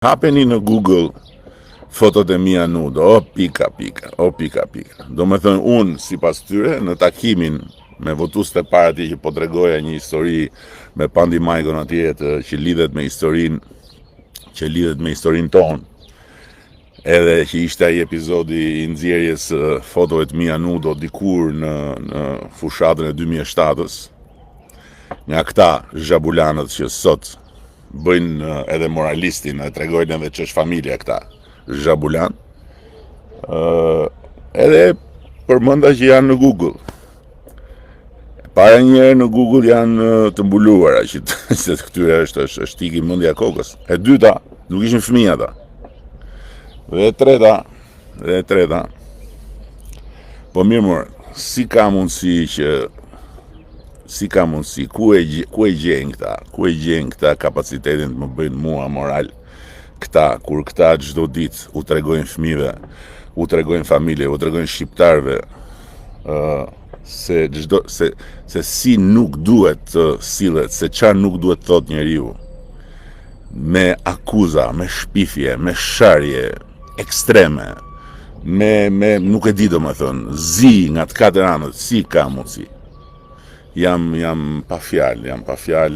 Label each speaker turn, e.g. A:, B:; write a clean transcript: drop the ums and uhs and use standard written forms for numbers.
A: Hapeni në Google fotot e mia nudo, o pika. Do me thënë unë, si pas tyre, në takimin me votues të parë atje që po tregoja një histori me Pandi Majkon atje që lidhet me historinë tonë. Edhe që ishte ai epizodi i nxjerrjes fotove të mia nudo dikur në fushatën e 2007-s. Nga këta zhabulanët që sot bëjnë edhe moralistin, e tregojnë edhe që është familja këta zhabulan, edhe përmenda që janë në Google. Para njëherë në Google janë të mbuluara, që se këtyre është tiki mendja kokës. E dyta, nuk ishin fëmijë ata. Dhe e treta, po mirë morë, si ka mundësi, ku e gjen këta kapacitetin të më bëjnë mua moral, kur këta çdo ditë u tregojnë fëmijëve, u tregojnë familje, u tregojnë shqiptarëve, se si nuk duhet të sillet, se çfarë nuk duhet thot njeriu, me akuza, me shpifje, me sharje ekstreme, me nuk e di domethënë, zi nga të katër anët, si ka mundësi. Jam pa fjalë.